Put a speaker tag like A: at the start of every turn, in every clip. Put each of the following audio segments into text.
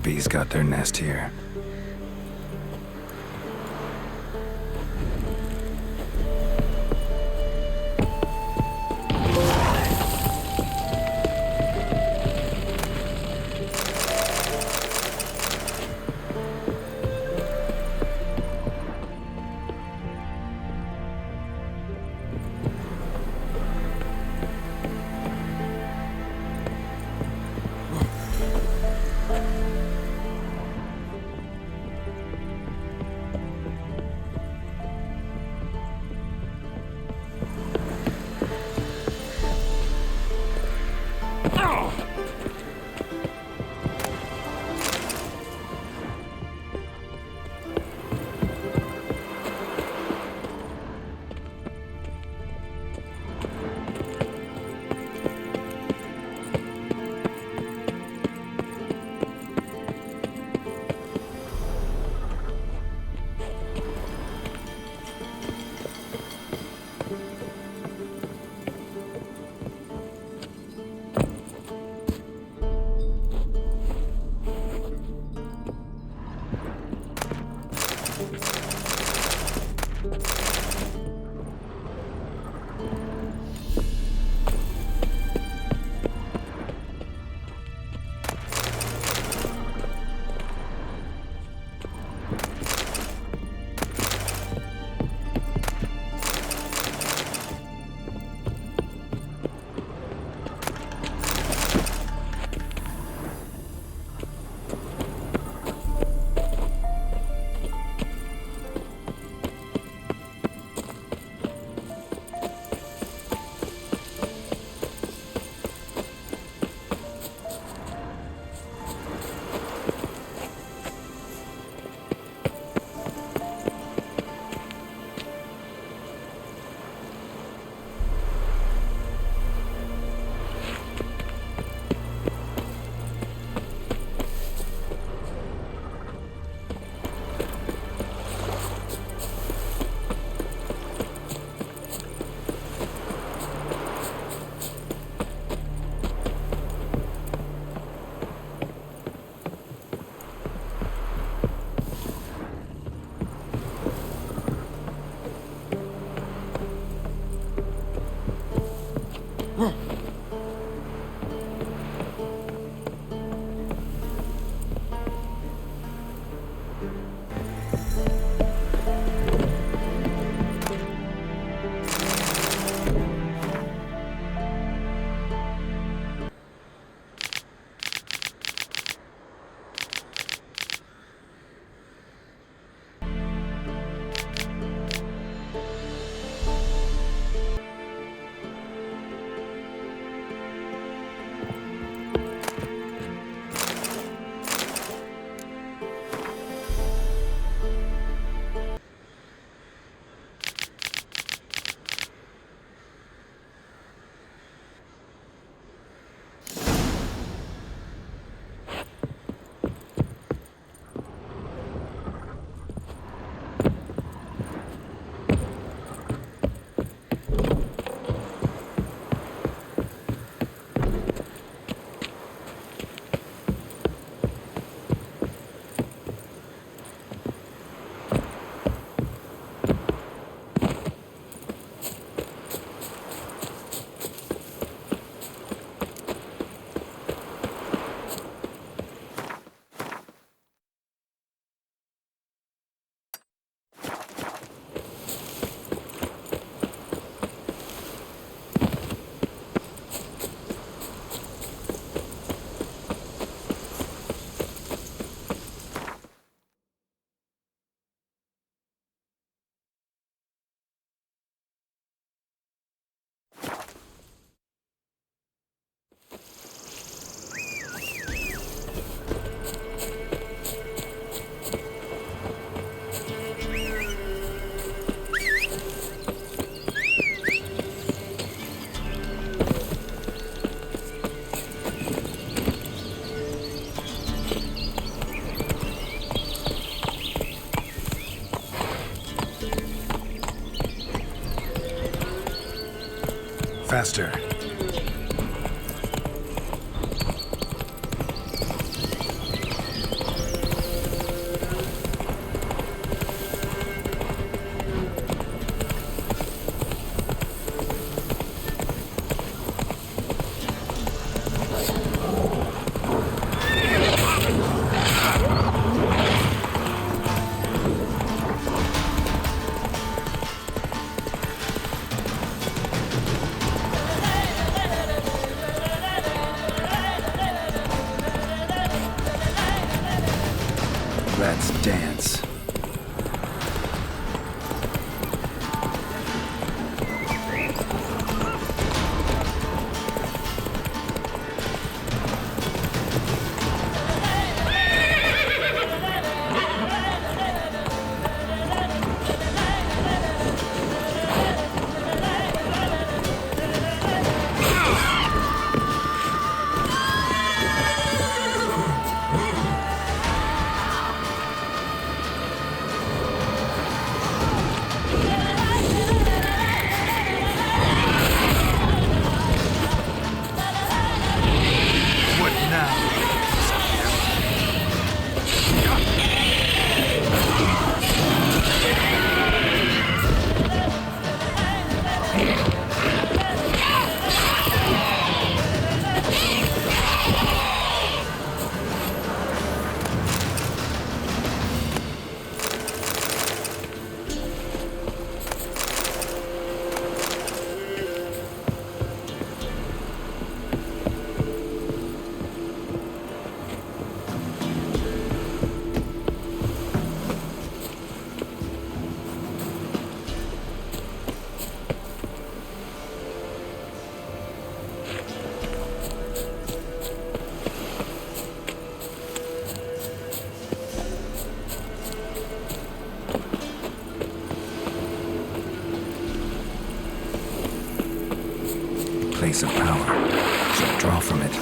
A: Harpies got their nest here. Faster. Let's dance. Place of power. Should draw from it.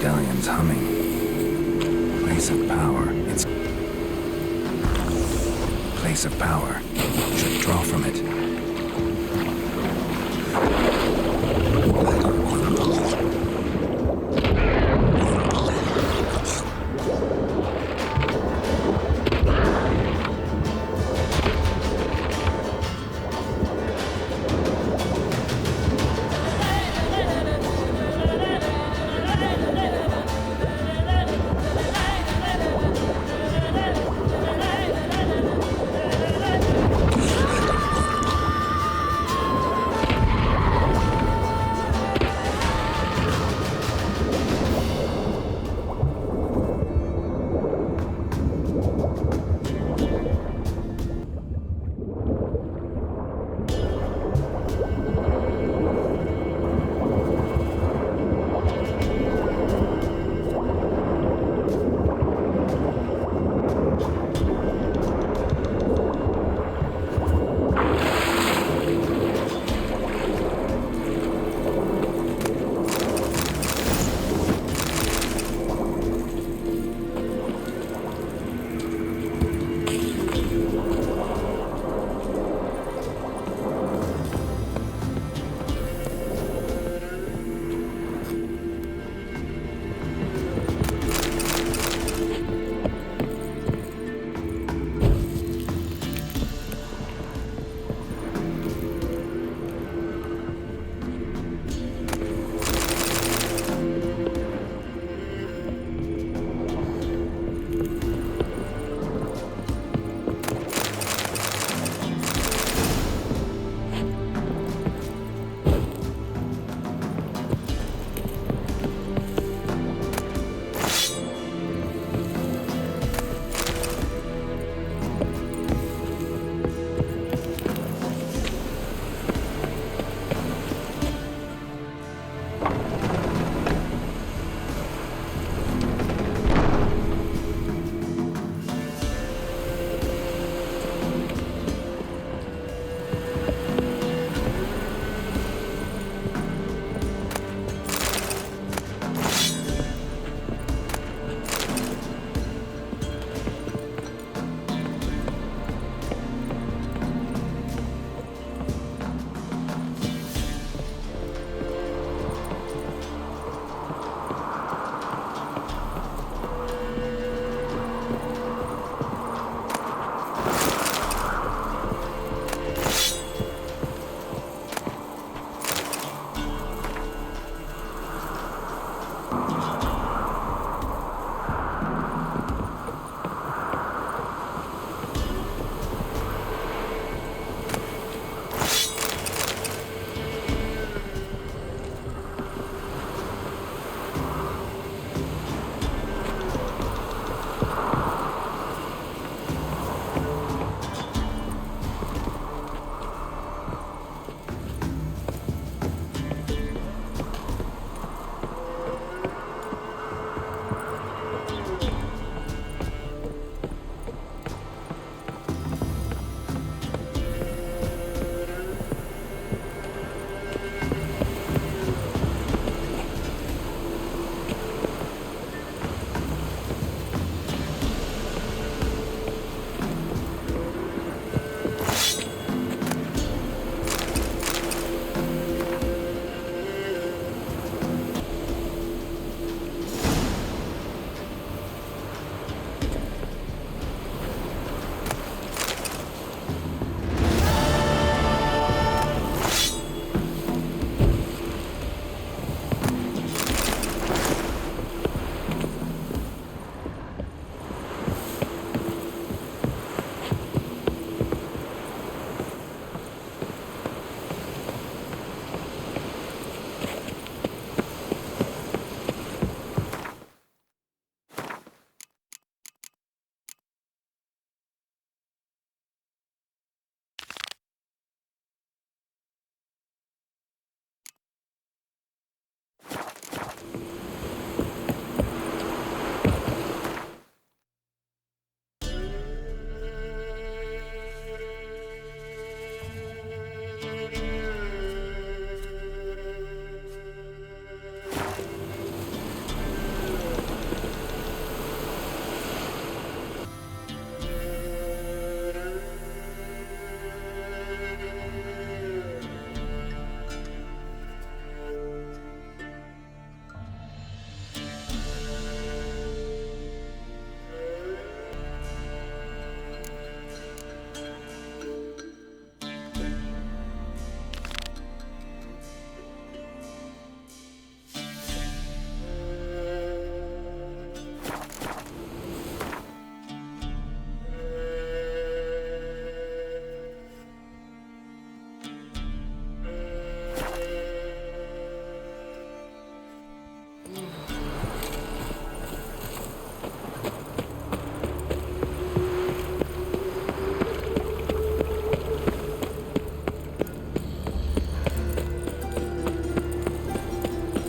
A: Medallion's humming. Place of power. It's place of power. Should draw from it.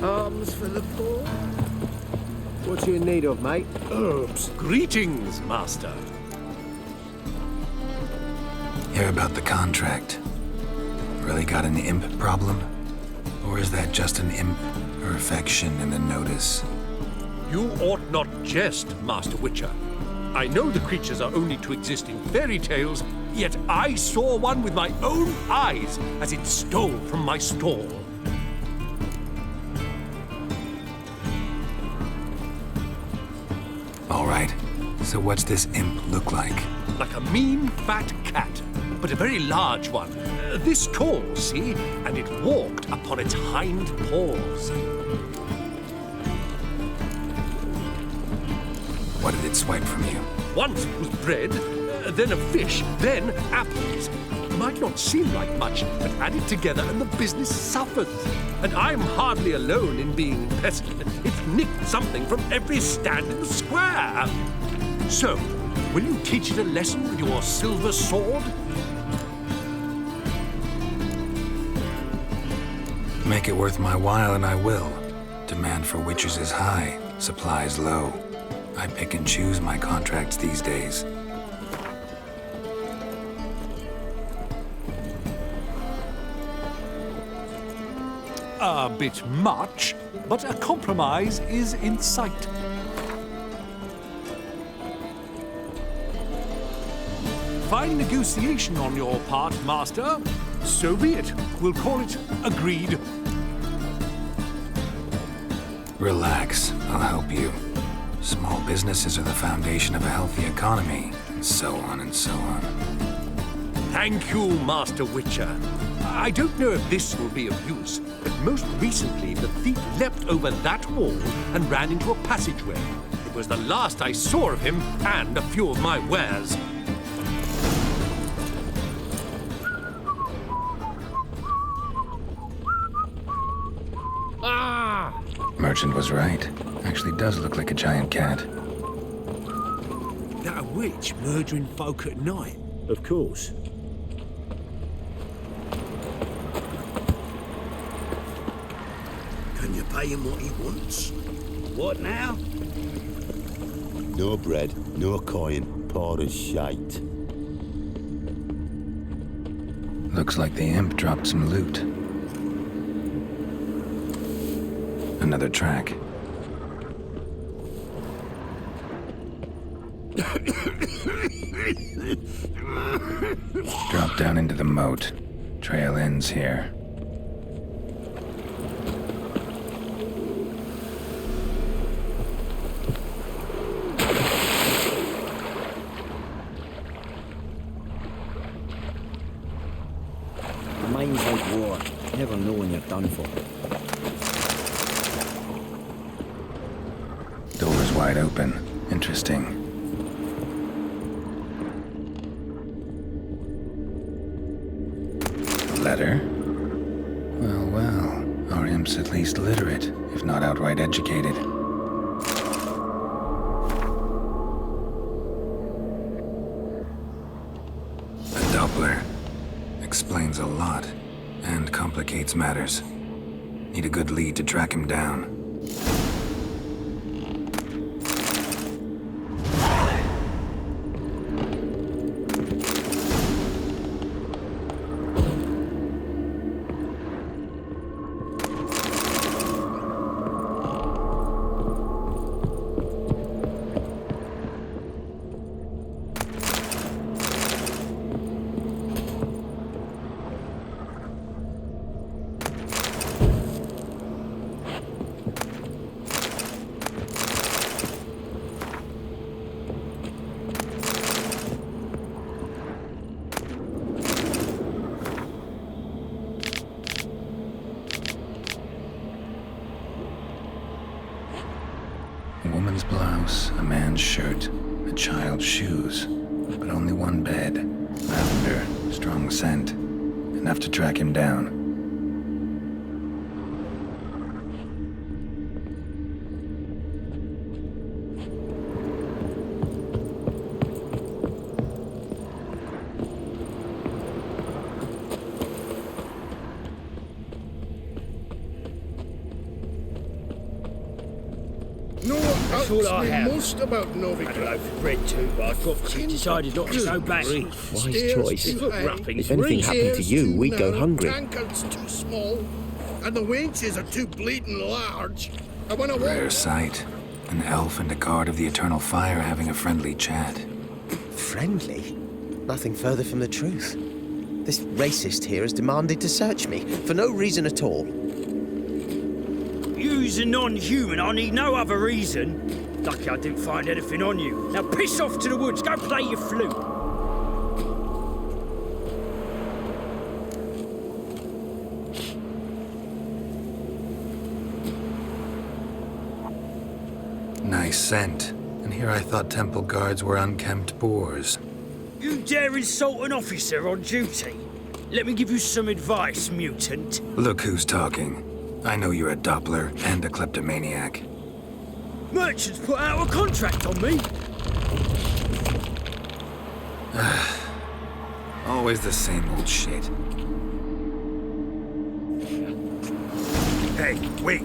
B: Arms for the poor? What you in need of, mate?
C: Herbs. Greetings, master.
A: Hear about the contract. Really got an imp problem? Or is that just an imp perfection in the notice?
C: You ought not jest, Master Witcher. I know the creatures are only to exist in fairy tales, yet I saw one with my own eyes as it stole from my stall.
A: All right, so what's this imp look like?
C: Like a mean, fat cat, but a very large one. This tall, see? And it walked upon its hind paws.
A: What did it swipe from you?
C: Once it was bread, then a fish, then apples. Might not seem like much, but add it together and the business suffers. And I'm hardly alone in being pestered. It's nicked something from every stand in the square. So, will you teach it a lesson with your silver sword?
A: Make it worth my while and I will. Demand for witchers is high, supplies low. I pick and choose my contracts these days.
C: A bit much, but a compromise is in sight. Fine negotiation on your part, Master. So be it. We'll call it agreed.
A: Relax, I'll help you. Small businesses are the foundation of a healthy economy, and so on and so on.
C: Thank you, Master Witcher. I don't know if this will be of use, but most recently the thief leapt over that wall and ran into a passageway. It was the last I saw of him and a few of my wares.
A: Merchant was right. Actually does look like a giant cat.
B: That a witch murdering folk at night?
D: Of course.
B: Can you pay him what he wants?
D: What now?
E: No bread, no coin, poor as shite.
A: Looks like the imp dropped some loot. Another track. Drop down into the moat. Trail ends here.
D: The mine's like war. Never know when you're done for.
A: Door's wide open. Interesting. Letter? Well, well. Our imp's at least literate, if not outright educated. A Doppler. Explains a lot, and complicates matters. Need a good lead to track him down. A woman's blouse, a man's shirt, a child's shoes, but only one bed. Lavender, strong scent, enough to track him down.
B: No one
D: That's all I
B: asks me
D: have.
B: most about
D: Had a
B: Novigrad.
D: loaf of bread too, but I thought she decided not to go back.
F: Wise
B: Stairs
F: choice.
B: too high,
D: Wrappings.
F: If anything happened to you,
B: chairs
F: we'd
B: too
F: go
B: narrow,
F: hungry.
B: Tankards too small, and the wenches are too bleeding large. I want to
A: Rare
B: walk.
A: sight. An elf and a guard of the Eternal Fire having a friendly chat.
F: Friendly? Nothing further from the truth. This racist here has demanded to search me, for no reason at all.
D: You's a non-human. I need no other reason. Lucky I didn't find anything on you. Now piss off to the woods. Go play your flute.
A: Nice scent. And here I thought temple guards were unkempt boors.
D: You dare insult an officer on duty? Let me give you some advice, mutant.
A: Look who's talking. I know you're a Doppler and a kleptomaniac.
D: Merchants put out a contract on me.
A: Always the same old shit. Hey, wait!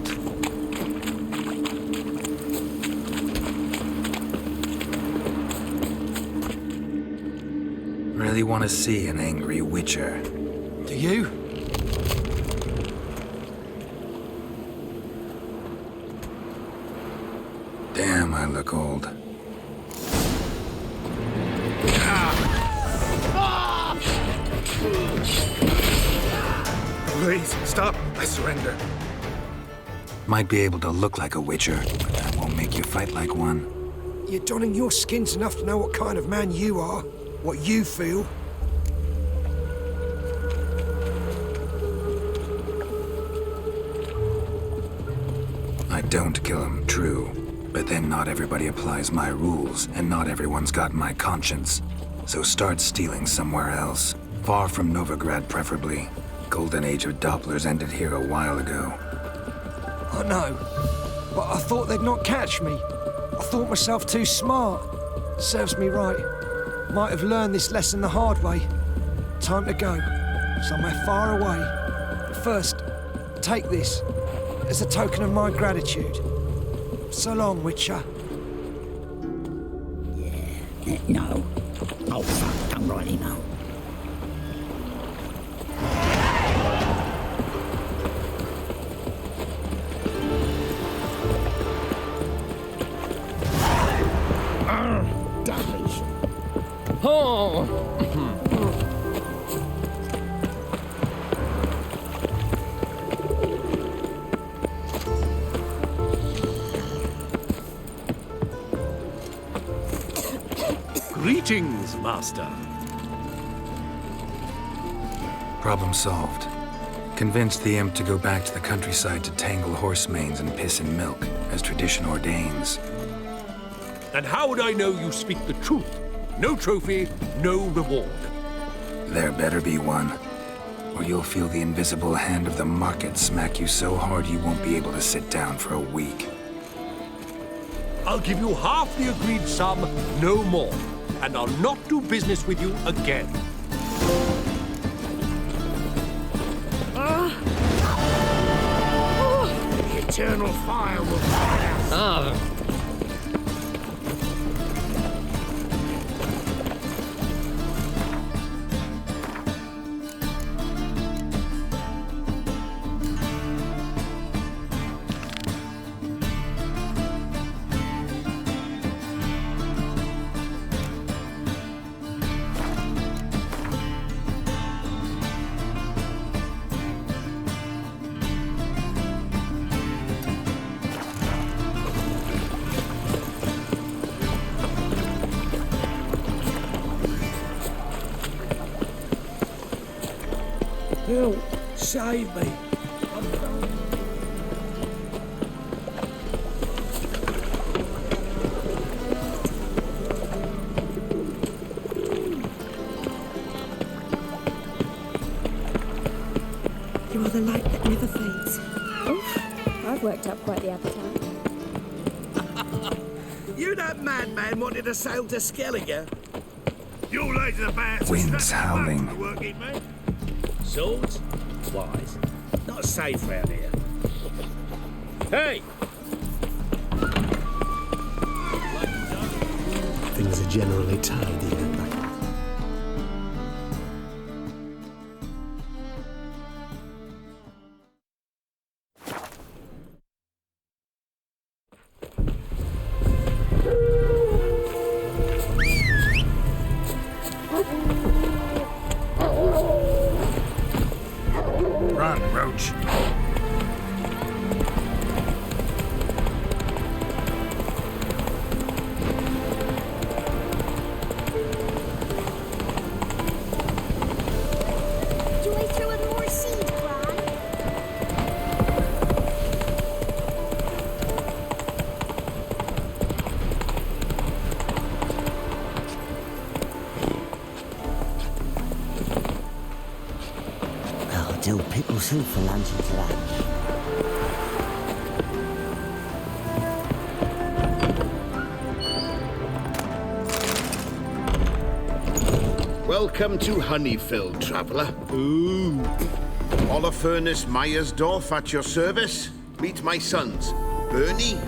A: Really want to see an angry witcher.
C: Do you?
A: Damn, I look old.
C: Please, stop. I surrender.
A: Might be able to look like a witcher, but that won't make you fight like one.
G: You're donning your skins enough to know what kind of man you are, what you feel.
A: I don't kill him, true. But then not everybody applies my rules, and not everyone's got my conscience. So start stealing somewhere else. Far from Novigrad, preferably. Golden age of Dopplers ended here a while ago.
G: I know, but I thought they'd not catch me. I thought myself too smart. Serves me right. Might have learned this lesson the hard way. Time to go. Somewhere far away. But first, take this as a token of my gratitude. So long, Witcher.
H: No. Oh, fuck, don't rightly know.
B: Damage.
C: Greetings, Master.
A: Problem solved. Convinced the imp to go back to the countryside to tangle horse manes and piss in milk, as tradition ordains.
C: And how would I know you speak the truth? No trophy, no reward.
A: There better be one, or you'll feel the invisible hand of the market smack you so hard you won't be able to sit down for a week.
C: I'll give you half the agreed sum, no more. And I'll not do business with you again.
B: The eternal fire will burn us.
G: Help! Save me!
I: You are the light that never fades. Oof, I've worked up quite the appetite.
B: You that madman wanted to sail to Skellige? You lazy bats.
A: Wind's howling.
D: Swords? Wise. Not safe round here. Hey!
B: generally tidier back.
A: Run, Roach.
J: Do I throw in more seed, Gran?
H: Oh, do pickle soup for lunch and that.
K: Welcome to Honeyfield, traveller. Ooh. Holofernes Meyersdorf at your service. Meet my sons, Bernie,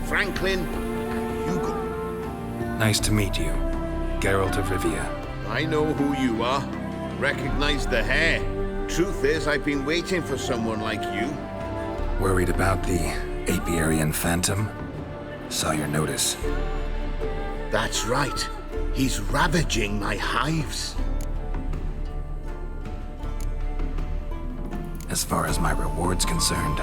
K: Franklin, and Hugo.
A: Nice to meet you, Geralt of Rivia.
K: I know who you are. Recognize the hair. Truth is, I've been waiting for someone like you.
A: Worried about the apiarian phantom? Saw your notice.
K: That's right. He's ravaging my hives.
A: As far as my reward's concerned,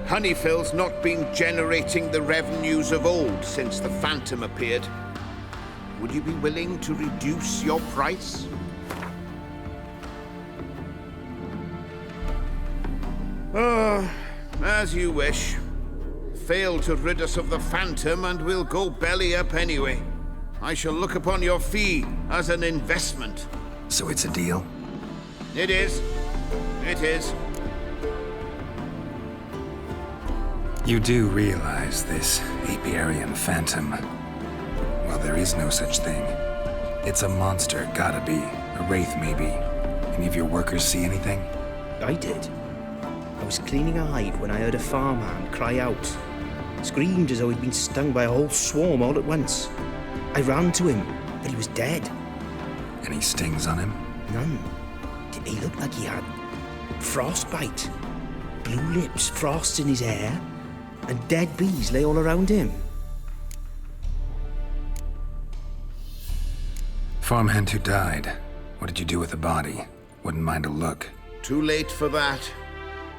K: Honeyfield's not been generating the revenues of old since the Phantom appeared. Would you be willing to reduce your price? As you wish. Fail to rid us of the Phantom and we'll go belly up anyway. I shall look upon your fee as an investment.
A: so it's a deal?
K: It is. It is.
A: You do realize this apiarian phantom, well, there is no such thing. It's a monster, gotta be. A wraith, maybe. Any of your workers see anything?
F: I did. I was cleaning a hive when I heard a farmhand cry out. Screamed as though he'd been stung by a whole swarm all at once. I ran to him, but he was dead.
A: Any stings on him?
F: None. He looked like he had frostbite. Blue lips, frost in his hair, and dead bees lay all around him.
A: Farmhand who died. What did you do with the body? Wouldn't mind a look.
K: Too late for that.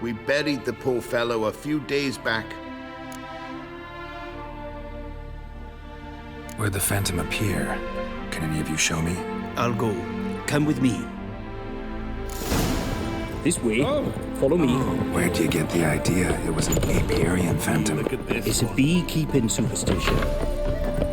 K: We buried the poor fellow a few days back.
A: Where'd the phantom appear? Can any of you show me?
F: I'll go. Come with me.
D: This way. Follow me.
A: Where'd you get the idea it was an apiarian phantom?
D: It's a beekeeping superstition.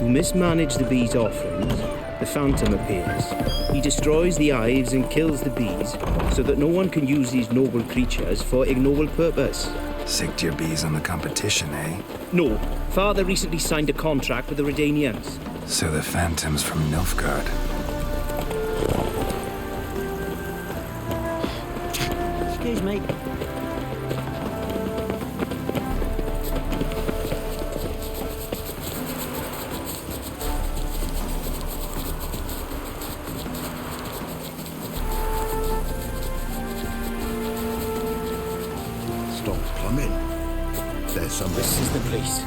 D: You mismanage the bees' offerings, the phantom appears. He destroys the hives and kills the bees, so that no one can use these noble creatures for ignoble purpose.
A: Sicked your bees on the competition, eh?
D: No, Father recently signed a contract with the Redanians.
A: So the phantom's from Nilfgaard.
H: Excuse me.
K: Stop plumbing. There's some...
L: This is the place.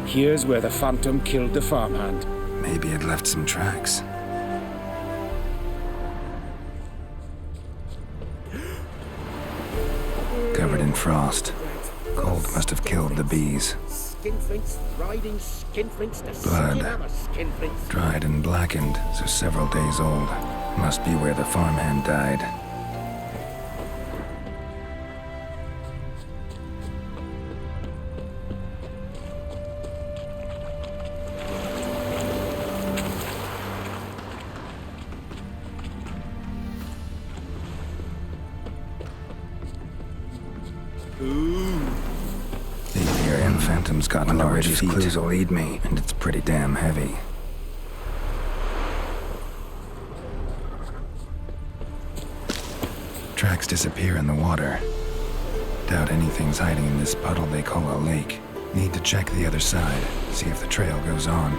L: Here's where the phantom killed the farmhand.
A: Maybe it left some tracks. Covered in frost. Cold must have killed the bees.
B: Skinflints riding skinflints to
A: Blood.
B: skin other skinflints.
A: Dried and blackened, so several days old. Must be where the farmhand died. The Apiarian Phantom's got large feet. Clues will lead me, and it's pretty damn heavy. Tracks disappear in the water. Doubt anything's hiding in this puddle they call a lake. Need to check the other side, see if the trail goes on.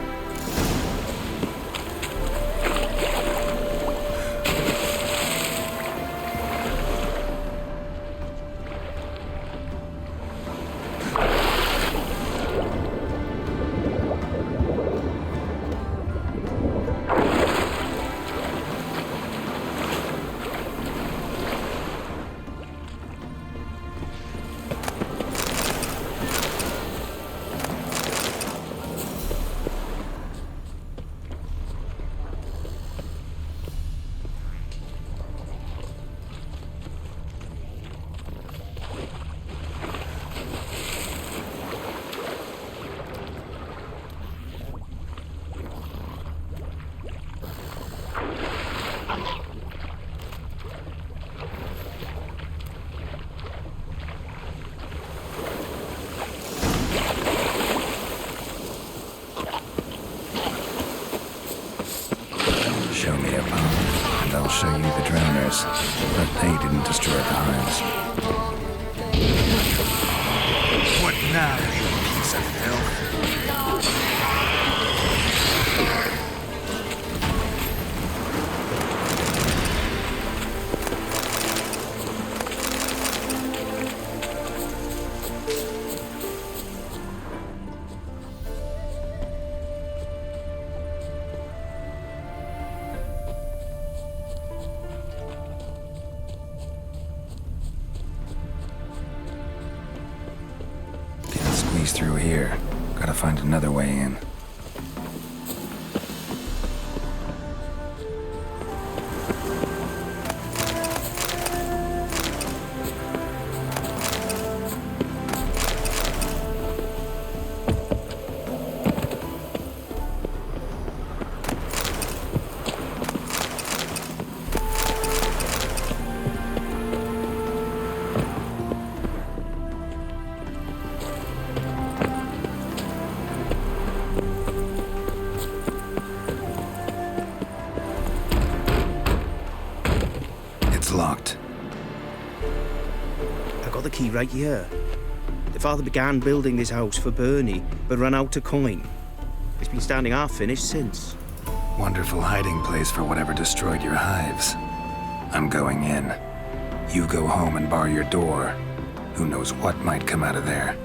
A: Show me a pond, and I'll show you the drowners. But they didn't destroy the hives.
M: What now, you piece of filth?
A: Squeeze through here. Gotta find another way in. Locked.
F: I got the key right here. The father began building this house for Bernie, but ran out of coin. It's been standing half finished since.
A: Wonderful hiding place for whatever destroyed your hives. I'm going in. You go home and bar your door. Who knows what might come out of there.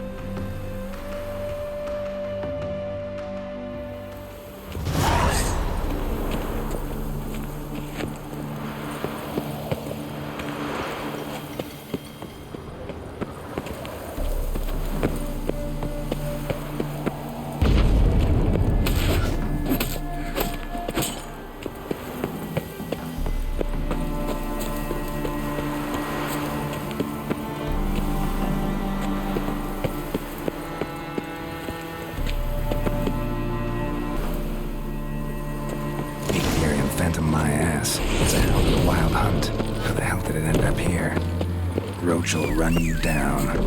A: My ass. It's a hell of a wild hunt. How the hell did it end up here? Roach will run you down.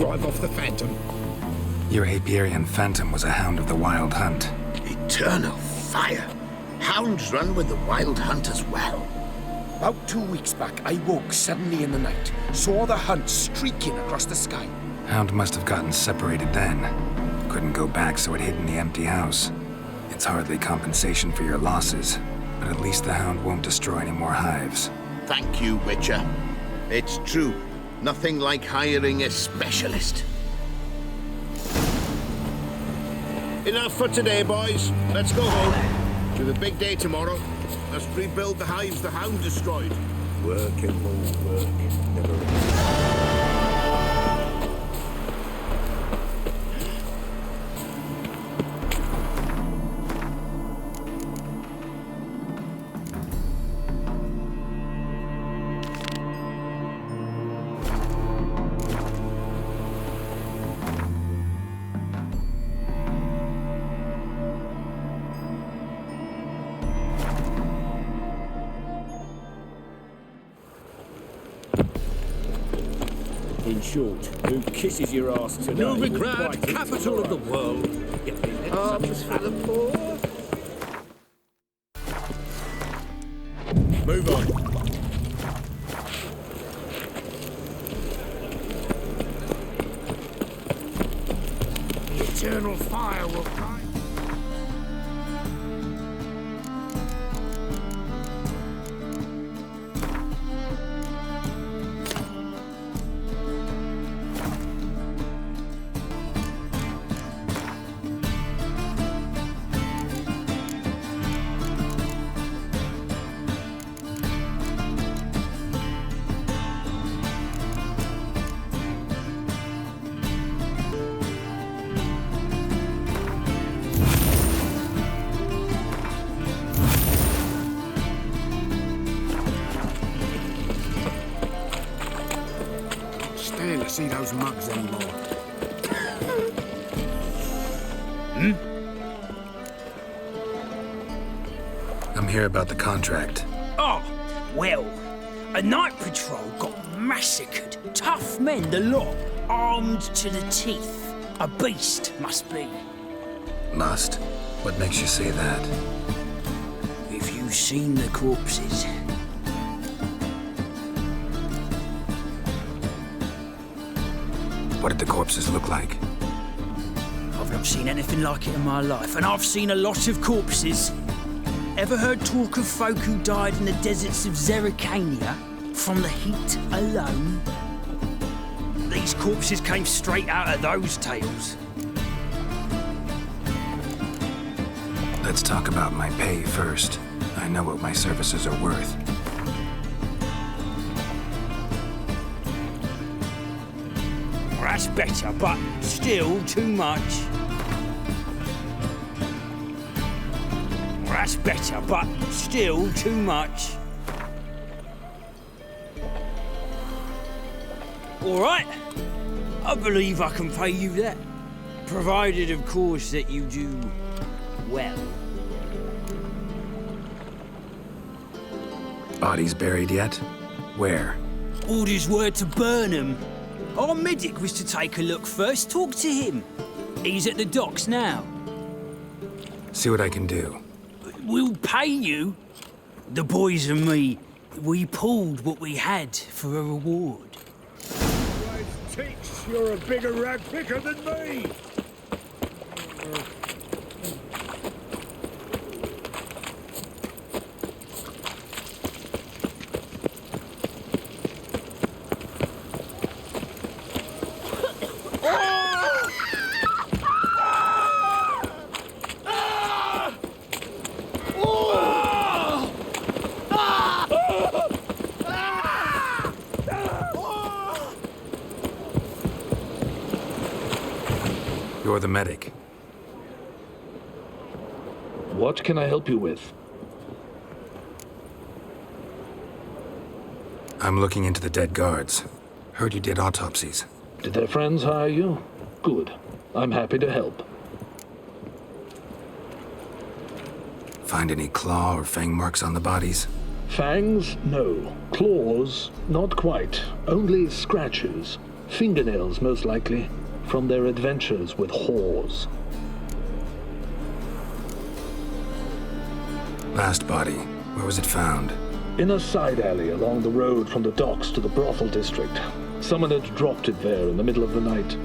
L: drive off the Phantom.
A: Your Apiarian Phantom was a hound of the Wild Hunt.
K: Eternal fire. Hounds run with the Wild Hunt as well.
L: About 2 weeks back, I woke suddenly in the night, saw the hunt streaking across the sky.
A: Hound must have gotten separated then. Couldn't go back, so it hid in the empty house. It's hardly compensation for your losses, but at least the hound won't destroy any more hives.
K: Thank you, Witcher. It's true. Nothing like hiring a specialist. Enough for today, boys. Let's go home. To the big day tomorrow. Let's rebuild the hives the hound destroyed.
B: Work and more work. Never ends.
L: In short, who kisses your ass today?
C: Novigrad, capital of the world.
B: Arms for the poor.
L: Move on. Eternal fire will guide.
B: To see those mugs anymore.
A: I'm here about the contract.
H: Oh, well, a night patrol got massacred. Tough men, the lot, armed to the teeth. A beast, must be.
A: Must? What makes you say that?
H: If you've seen the corpses.
A: What did the corpses look like?
H: I've not seen anything like it in my life, and I've seen a lot of corpses. Ever heard talk of folk who died in the deserts of Zerrikania from the heat alone? These corpses came straight out of those tales.
A: Let's talk about my pay first. I know what my services are worth.
H: That's better, but still too much. That's better, but still too much. All right, I believe I can pay you that. Provided, of course, that you do well.
A: Bodies buried yet? Where?
H: Orders were to burn 'em. Our medic was to take a look first, talk to him. He's at the docks now.
A: See what I can do.
H: We'll pay you. The boys and me, we pulled what we had for a reward.
L: Teach, you're a bigger rag picker than me!
A: You're the medic.
N: What can I help you with?
A: I'm looking into the dead guards. Heard you did autopsies.
N: Did their friends hire you? Good. I'm happy to help.
A: Find any claw or fang marks on the bodies?
N: Fangs? No. Claws? Not quite. Only scratches. Fingernails, most likely, from their adventures with whores.
A: Last body, where was it found?
N: In a side alley along the road from the docks to the brothel district. Someone had dropped it there in the middle of the night.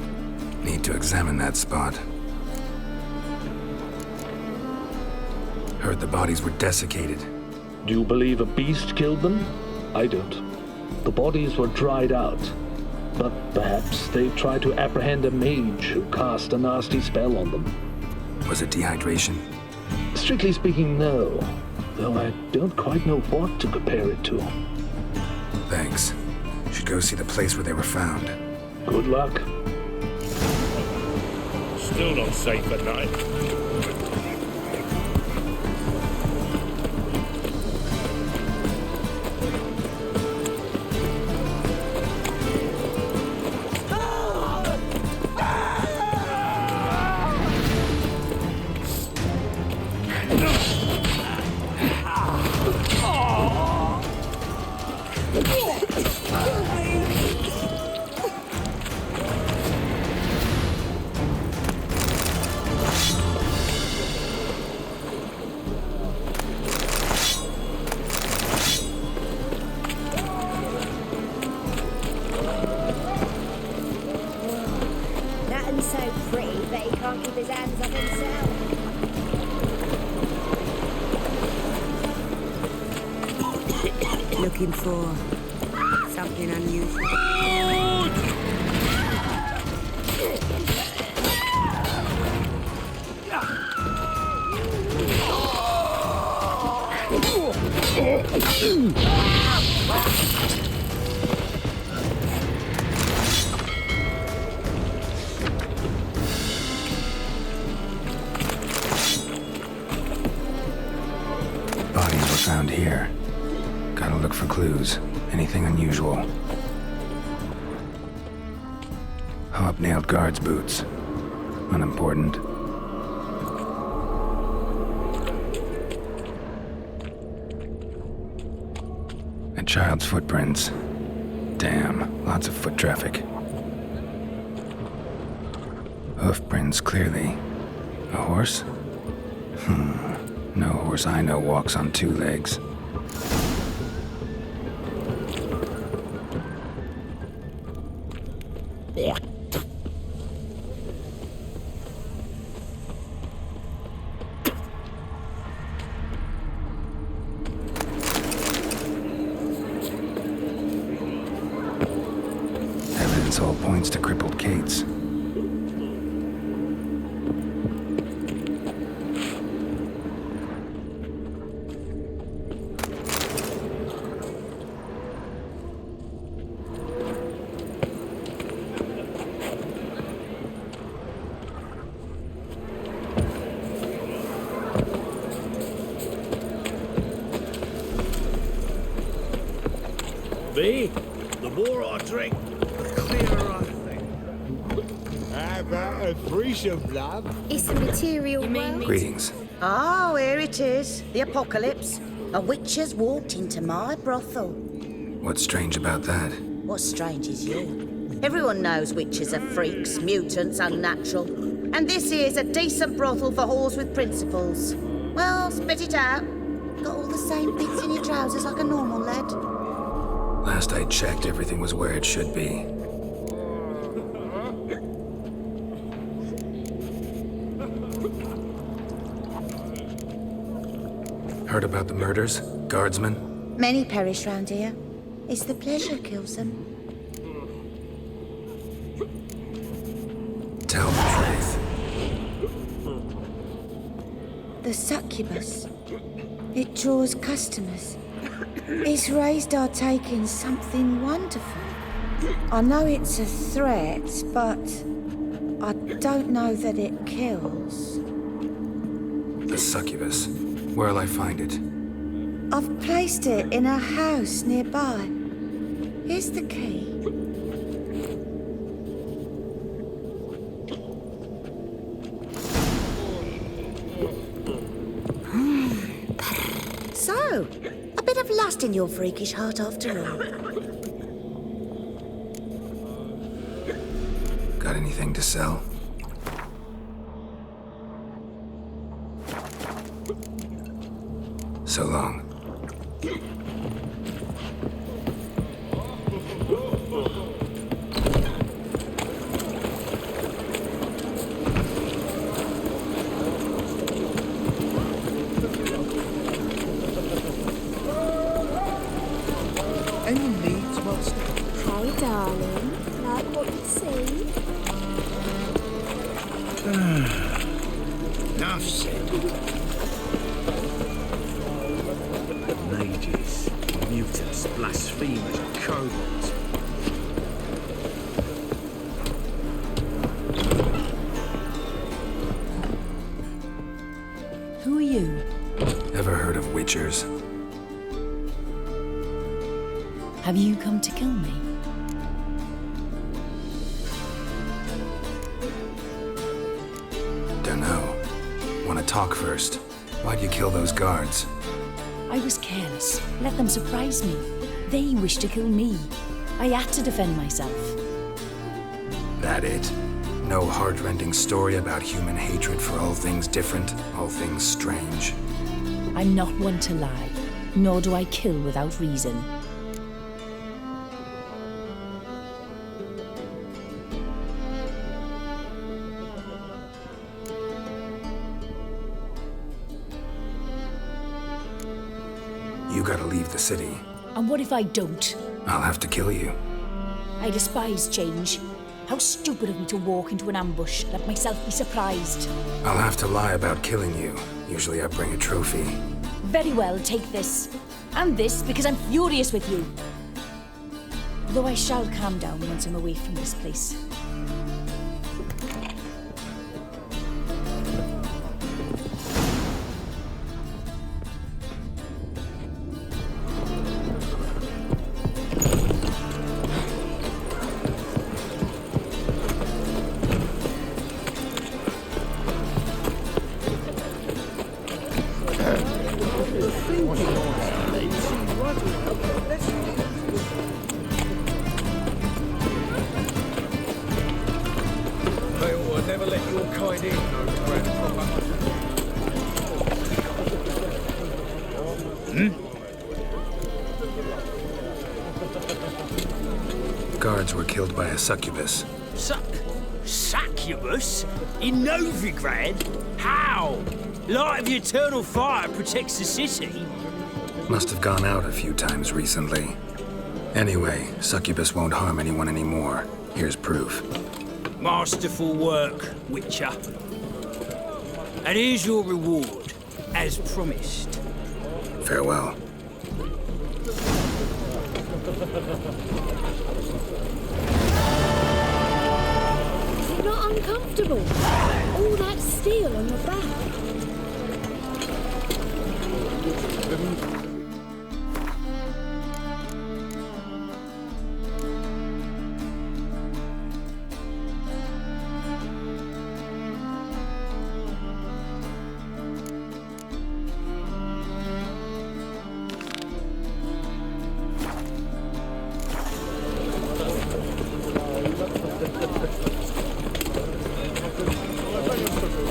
A: Need to examine that spot. Heard the bodies were desiccated.
N: Do you believe a beast killed them? I don't. The bodies were dried out. But perhaps they tried to apprehend a mage who cast a nasty spell on them.
A: Was it dehydration?
N: Strictly speaking, no. Though I don't quite know what to compare it to.
A: Thanks. Should go see the place where they were found.
N: Good luck.
O: Still not safe at night.
J: So pretty, but he can't keep his hands up himself.
P: Looking for something unusual.
A: Bodies were found here. Gotta look for clues. Anything unusual. Hobnailed guards' boots. Unimportant. A child's footprints. Damn, lots of foot traffic. Hoof prints, clearly. A horse? No horse I know walks on two legs. Evidence all points to crippled Kate's.
O: B, the more I drink, the clearer I think. How about a threesome, love?
J: It's a material world.
A: Greetings.
Q: Oh, here it is. The apocalypse. A witch has walked into my brothel.
A: What's strange about that?
Q: What's strange is you. Everyone knows witches are freaks, mutants, unnatural. And this here's a decent brothel for whores with principles. Well, spit it out. Got all the same bits in your trousers like a normal lad.
A: Last I checked, everything was where it should be. Heard about the murders? Guardsmen?
Q: Many perish round here. It's the pleasure kills them.
A: Tell the truth.
Q: The succubus. It draws customers. It's raised our take in something wonderful. I know it's a threat, but I don't know that it kills.
A: The succubus. Where'll I find it?
Q: I've placed it in a house nearby. Here's the key. So, a bit of lust in your freakish heart after all.
A: Got anything to sell? So long.
B: Any needs, Master?
J: Hey, darling. Like what you see?
O: Enough said. Mages, mutants, blasphemers, kobolds.
H: Who are you?
A: Ever heard of witchers?
H: Have you come to kill me?
A: Dunno. Wanna talk first? Why'd you kill those guards?
H: I was careless. Let them surprise me. They wished to kill me. I had to defend myself.
A: That it? No heart-rending story about human hatred for all things different, all things strange?
H: I'm not one to lie, nor do I kill without reason.
A: You gotta leave the city.
H: And what if I don't?
A: I'll have to kill you.
H: I despise change. How stupid of me to walk into an ambush, let myself be surprised.
A: I'll have to lie about killing you. Usually I bring a trophy.
H: Very well, take this. And this, because I'm furious with you. Though I shall calm down once I'm away from this place.
B: Never let your kind in, no grandfather.
A: Guards were killed by a succubus.
H: Succubus? In Novigrad? How? Light of the eternal fire protects the city.
A: Must have gone out a few times recently. Anyway, succubus won't harm anyone anymore. Here's proof.
H: Masterful work, Witcher. And here's your reward, as promised.
A: Farewell.
J: Is it not uncomfortable? All that steel on your back.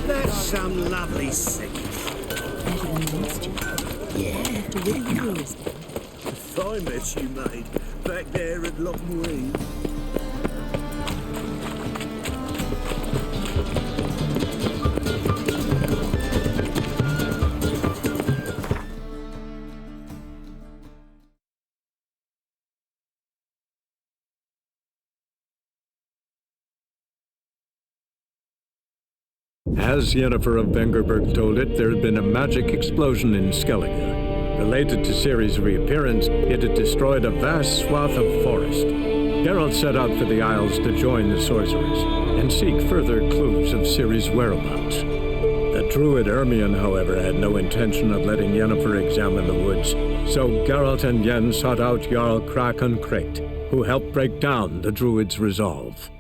O: That's some lovely sick. Yeah. The thigh mess you made back there at Loch Marine.
R: As Yennefer of Vengerberg told it, there had been a magic explosion in Skellige. Related to Ciri's reappearance, it had destroyed a vast swath of forest. Geralt set out for the Isles to join the sorcerers and seek further clues of Ciri's whereabouts. The druid Ermion, however, had no intention of letting Yennefer examine the woods, so Geralt and Yen sought out Jarl Krakon Kricht, who helped break down the druid's resolve.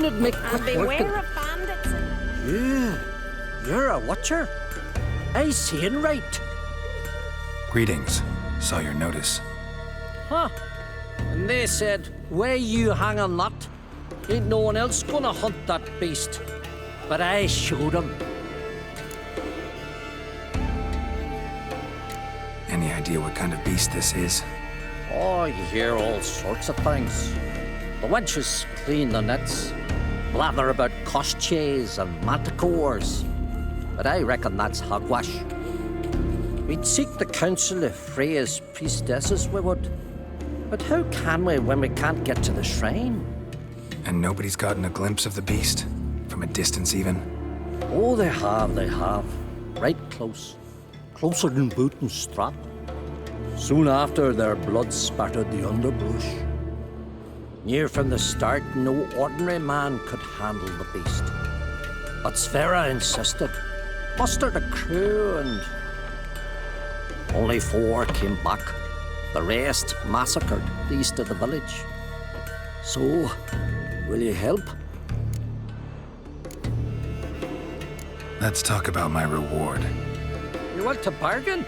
P: And beware of bandits.
S: Yeah, you're a watcher.
H: I saying right.
A: Greetings. Saw your notice.
S: Huh. And they said, where you hang on that? Ain't no one else gonna hunt that beast. But I showed 'em.
A: Any idea what kind of beast this is?
S: Oh, you hear all sorts of things. The wenches clean the nets, blather about koshches and manticores. But I reckon that's hogwash. We'd seek the counsel of Freya's priestesses, we would. But how can we when we can't get to the shrine?
A: And nobody's gotten a glimpse of the beast? From a distance even?
S: Oh, they have. Right close. Closer than boot and strap. Soon after, their blood spattered the underbrush. Near from the start, no ordinary man could handle the beast. But Sverre insisted. Mustered a crew and... only 4 came back. The rest massacred east of the village. So, will you help?
A: Let's talk about my reward.
S: You want to bargain?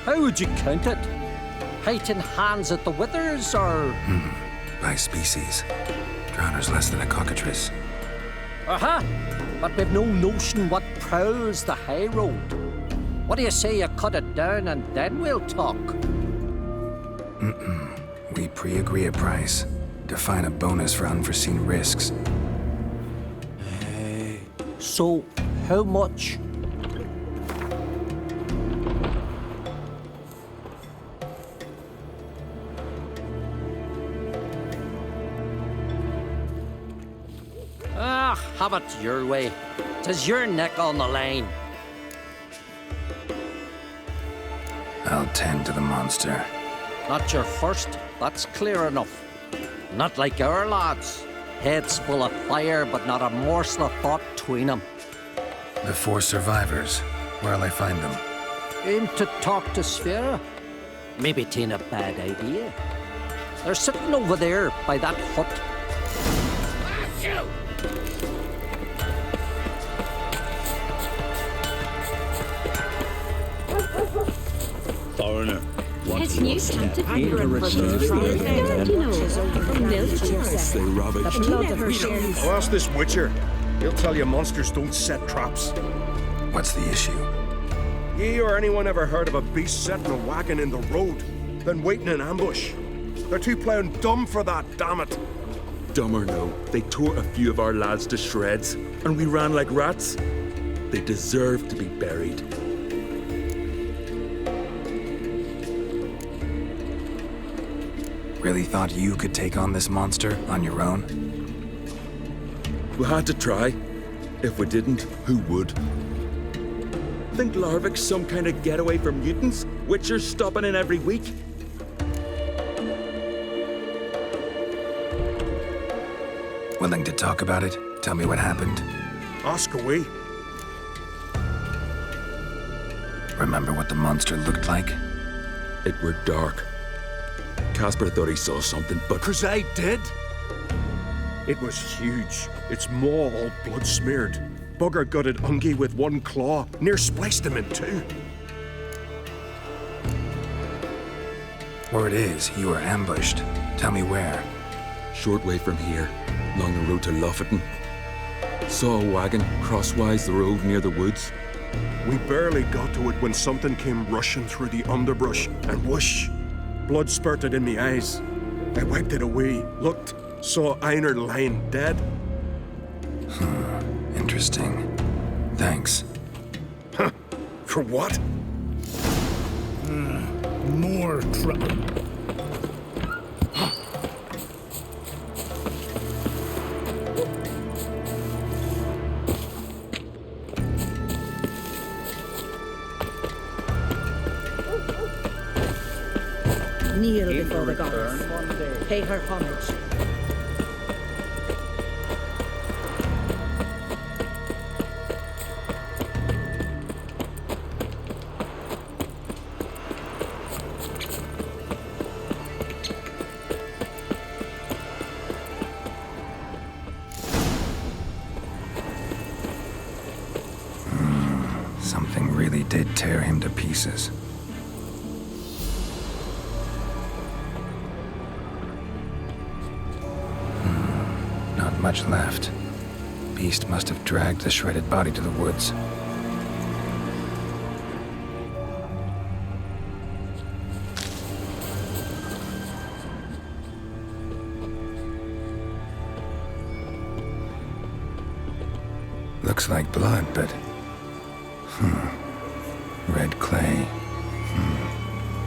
S: How would you count it? Height in hands at the withers, or...?
A: By species. Drowner's less than a cockatrice.
S: Aha! But we've no notion what prowls the high road. What do you say you cut it down and then we'll talk?
A: We pre-agree a price. Define a bonus for unforeseen risks.
S: So, how much? Have it your way. 'Tis your neck on the line.
A: I'll tend to the monster.
S: Not your first, that's clear enough. Not like our lads. Heads full of fire, but not a morsel of thought between them.
A: The 4 survivors. Where'll I find them?
S: Aim to talk to Sverre. Maybe 'tain't a bad idea. They're sitting over there by that hut.
O: Foreigner.
J: His new planted under a bush from
O: They rubbish.
L: I'll ask this witcher. He'll tell you monsters don't set traps.
A: What's the issue?
L: Ye or anyone ever heard of a beast setting a wagon in the road, then waiting in ambush? They're too plowing dumb for that, damn it.
T: Dumb or no, they tore a few of our lads to shreds, and we ran like rats. They deserve to be buried.
A: Really thought you could take on this monster on your own?
T: We had to try. If we didn't, who would? Think Larvik's some kind of getaway for mutants? Witchers stopping in every week?
A: Willing to talk about it? Tell me what happened.
L: Ask away.
A: Remember what the monster looked like?
T: It were dark. Casper thought he saw something, but...
L: 'Cause I did. It was huge. Its maw all blood smeared. Bugger gutted Ungie with 1 claw. Near spliced him in 2.
A: Word is, you were ambushed. Tell me where.
T: Short way from here, along the road to Lofferton. Saw a wagon crosswise the road near the woods.
L: We barely got to it when something came rushing through the underbrush, and whoosh! Blood spurted in me eyes. I wiped it away, looked, saw Einar lying dead.
A: Interesting. Thanks.
L: Huh? For what?
O: More trouble.
P: Kneel before the goddess. Pay her homage.
A: Something really did tear him to pieces. Not much left. Beast must have dragged the shredded body to the woods. Looks like blood, but... Red clay.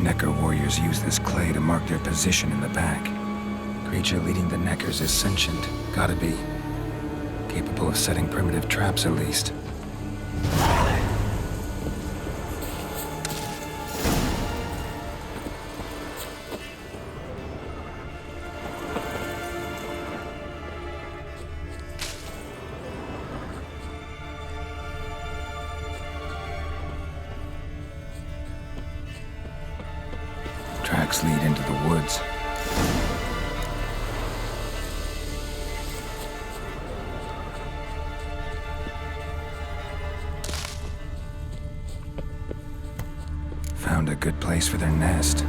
A: Necker warriors use this clay to mark their position in the pack. Creature leading the Neckers is sentient. Gotta be. Capable of setting primitive traps, at least. Tracks lead into the woods. Found a good place for their nest.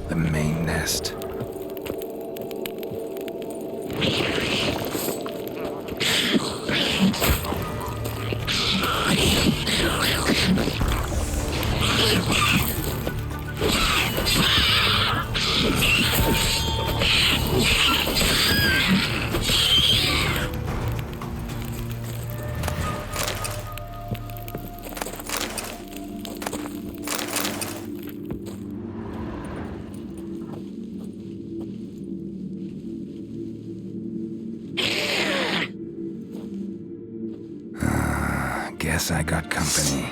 A: The main nest. Guess I got company.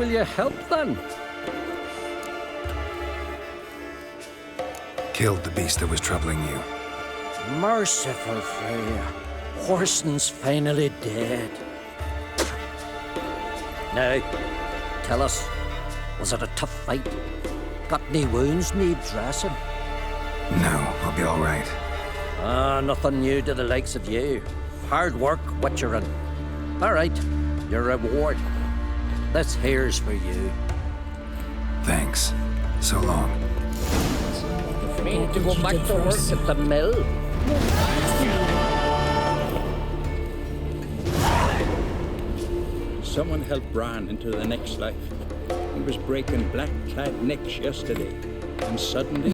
S: will you help then?
A: Killed the beast that was troubling you.
S: Merciful Freya. Horson's finally dead. Now, tell us, was it a tough fight? Got any wounds need dressing?
A: No, I'll be all right.
S: Nothing new to the likes of you. Hard work, what you're in. All right, your reward. This here's for you.
A: Thanks. So long.
S: Mean to go back to work at the mill?
U: Someone helped Bran into the next life. He was breaking black-clad necks yesterday, and suddenly...